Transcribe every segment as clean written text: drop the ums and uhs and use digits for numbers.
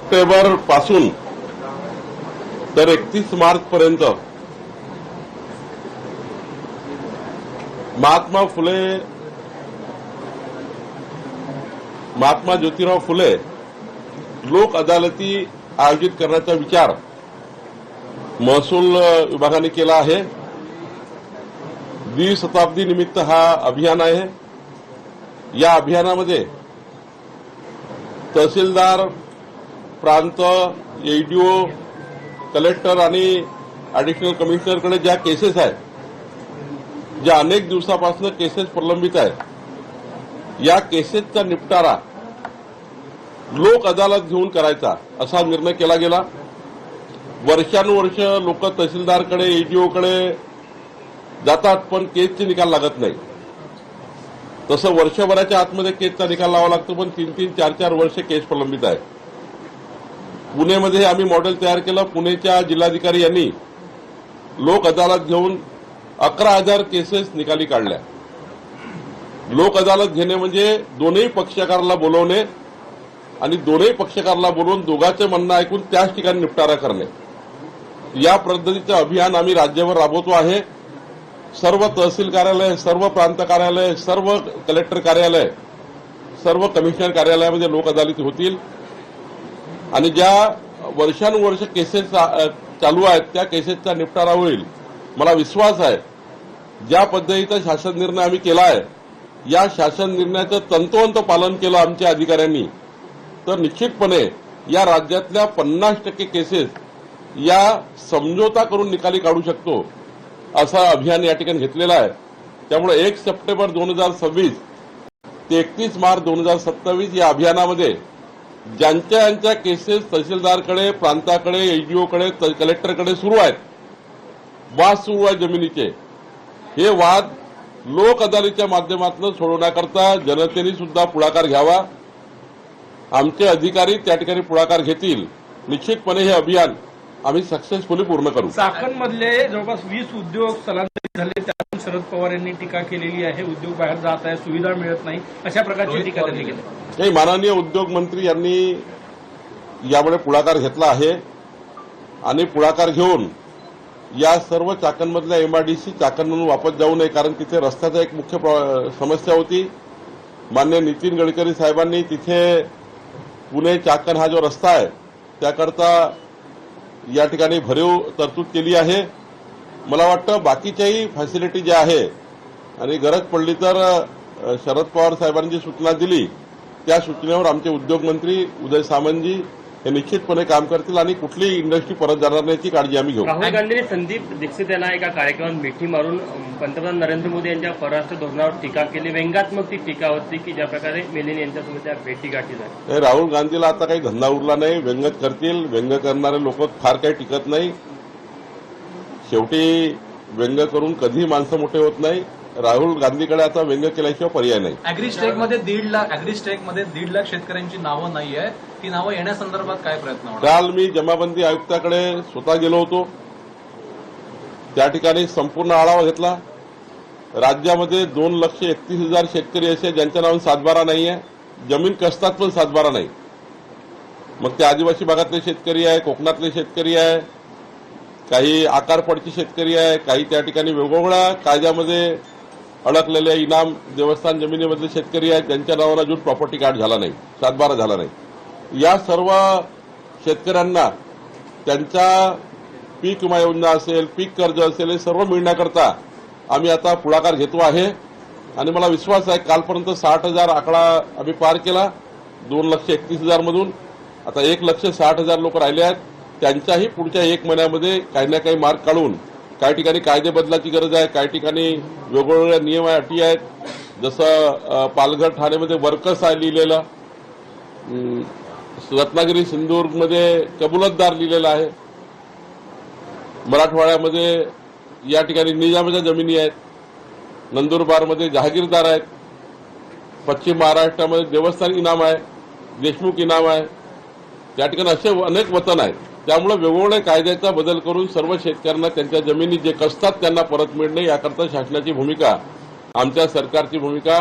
September पासून तर 31 मार्च पर्यंत महात्मा ज्योतिराव फुले लोक अदालती आयोजित करण्याचा विचार महसूल विभागाने केला आहे। द्विशताब्दी निमित्त हा अभियान आहे। या अभियानामध्ये तहसीलदार, प्रांत, एडीओ, कलेक्टर आणि ॲडिशनल कमिशनरकडे ज्या केसेस आहेत, ज्या अनेक दिवसापासून केसेस प्रलंबित आहेत, या केसेसचा निपटारा लोक अदालत घेऊन करायचा असा निर्णय केला गेला। वर्षानुवर्ष लोक तहसीलदारकडे, एडीओकडे जातात, पण केसचे निकाल लागत नाही। तसं वर्षभराच्या आतमध्ये केसचा निकाल लावा लागतो, पण 3-3, 4-4 वर्ष केस प्रलंबित आहे। पुणेमध्ये आम्ही मॉडेल तयार केलं। पुणेच्या जिल्हाधिकारी यांनी लोक अदालत घेऊन 11,000 केसेस निकाली काढल्या। लोक अदालत घेणे म्हणजे दोन्ही पक्षकाराला बोलवणे आणि दोन्ही पक्षकाराला बोलवून दोघांचे म्हणणं ऐकून त्याच ठिकाणी निपटारा करणे। या पद्धतीचं अभियान आम्ही राज्यभर राबवतो आहे। सर्व तहसील कार्यालय, सर्व प्रांत कार्यालय, सर्व कलेक्टर कार्यालय, सर्व कमिशनर कार्यालयामध्ये लोक अदालती होतील आणि ज्या वर्षानुवर्ष केसेस चालू आहेत त्या केसेसचा निपटारा होईल। मला विश्वास आहे ज्या पद्धतीचा शासन निर्णय आम्ही केला आहे, या शासन निर्णयाचं तंतोतंत पालन केलं आमच्या अधिकाऱ्यांनी, तर निश्चितपणे या राज्यातल्या 50% केसेस या समझोता करून निकाली काढू शकतो असं अभियान या ठिकाणी घेतलेलं आहे। त्यामुळे 1 सप्टेंबर 2026 ते 31 मार्च 2027 या अभियानामध्ये ज्यांच्या केसेस तहसीलदारकडे, प्रांताकडे, एडीओकडे, कलेक्टरकडे सुरू आहेत, वाद सुरू आहे जमिनीचे, हे वाद लोक अदालतीच्या माध्यमातून सोडवण्याकरता जनतेने सुद्धा पुढाकार घ्यावा। आमचे अधिकारी त्या ठिकाणी पुढाकार घेतील। निश्चितपणे हे अभियान आम्ही सक्सेसफुली पूर्ण करू। चाकणमधले जवळपास 20 उद्योग स्थलांतरित झाले, त्यातून शरद पवार यांनी टीका केलेली आहे। उद्योग बाहेर जात आहे, सुविधा मिळत नाही, अशा प्रकारची टीका त्यांनी केली। नाही, माननीय उद्योग मंत्री यांनी यामुळे पुढाकार घेतला आहे आणि पुढाकार घेऊन या सर्व चाकणमधल्या एमआयडीसी चाकण म्हणून वापस जाऊ नये, कारण तिथे रस्त्याचा एक मुख्य समस्या होती। माननीय नितीन गडकरी साहेबांनी तिथे पुणे चाकण हा जो रस्ता आहे त्याकरता या ठिकाणी भरीव तरतूद केली आहे। मला वाटतं बाकीच्याही फॅसिलिटी ज्या आहे आणि गरज पडली तर शरद पवार साहेबांनी जी सूचना दिली त्या सूचनेवर आमचे उद्योग मंत्री उदय सामंतजी हे निश्चितपणे काम करतील आणि कुठली इंडस्ट्री परत जाणार नाही याची काळजी आम्ही घेऊ। राहुल गांधींनी संदीप दीक्षित यांना एका कार्यक्रमात मिठी मारून पंतप्रधान नरेंद्र मोदी यांच्या परराष्ट्र धोरणावर टीका केली। व्यंगात्मक ती टीका होती की ज्या प्रकारे मेलिन यांच्यासोबत त्या भेटीगाठी झाल्या। राहुल गांधीला आता काही धंदा उरला नाही, व्यंगच करतील। व्यंग करणारे लोक फार काही टिकत नाही। शेवटी व्यंग करून कधीही माणसं मोठे होत नाही। राहुल गांधीकडे आता व्यंग केल्याशिवाय पर्याय नाही। अॅग्रीस्टेकमध्ये 1.5 लाख शेतकऱ्यांची नावं नाही आहे, ती नावं येण्यासंदर्भात काय प्रयत्न होणार? काल मी जमाबंदी आयुक्ताकडे स्वतः गेलो होतो, त्या ठिकाणी संपूर्ण आढावा घेतला। राज्यामध्ये 2,31,000 शेतकरी असे ज्यांच्या नावाने 7/12 नाही आहे, जमीन कसतात पण 7/12 नाही। मग ते आदिवासी भागातले शेतकरी आहे, कोकणातले शेतकरी आहे, काही आकारपडची शेतकरी आहे, काही त्या ठिकाणी वेगवेगळ्या कायद्यामध्ये अडकलेले इनाम देवस्थान जमिनीमधले शेतकरी आहेत ज्यांच्या नावाने अजून प्रॉपर्टी कार्ड झाला नाही, 7/12 झाला नाही। या सर्व शेतकऱ्यांना त्यांचा पीक विमा योजना असेल, पीक कर्ज असेल, हे सर्व मिळण्याकरता आम्ही आता पुढाकार घेतो आहे आणि मला विश्वास आहे कालपर्यंत 60,000 आकडा आम्ही पार केला 2,31,000 मधून। आता 1,60,000 लोक राहिले आहेत। त्यांच्याही पुढच्या 1 महिन्यामध्ये काही ना काही मार्ग काढून काही ठिकाणी कायदे बदलाची गरज आहे, काही ठिकाणी वेगवेगळ्या नियम अटी आहेत। जसं पालघर, ठाणेमध्ये वर्कर्स आहे लिहिलेलं, रत्नागिरी, सिंधुदुर्गमध्ये कबुलतदार लिहिलेलं आहे, मराठवाड्यामध्ये या ठिकाणी निजामाच्या जमिनी आहेत, नंदुरबारमध्ये जहागीरदार आहेत, पश्चिम महाराष्ट्रामध्ये देवस्थान इनाम आहे, देशमुख इनाम आहे, त्या ठिकाणी असे अनेक वतन आहेत। त्यामुळे वेगवेगळ्या कायद्याचा बदल करून सर्व शेतकऱ्यांना त्यांच्या जमिनी जे कसतात त्यांना परत मिळणे याकरता शासनाची भूमिका, आमच्या सरकारची भूमिका,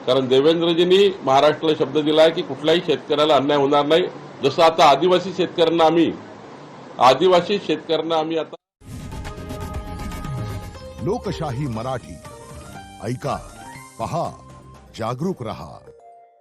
कारण देवेंद्रजींनी महाराष्ट्राला शब्द दिला आहे की कुठल्याही शेतकऱ्याला अन्याय होणार नाही जसं आता आदिवासी शेतकऱ्यांना आम्ही आता लोकशाही मराठी ऐका, पहा, जागरूक रहा.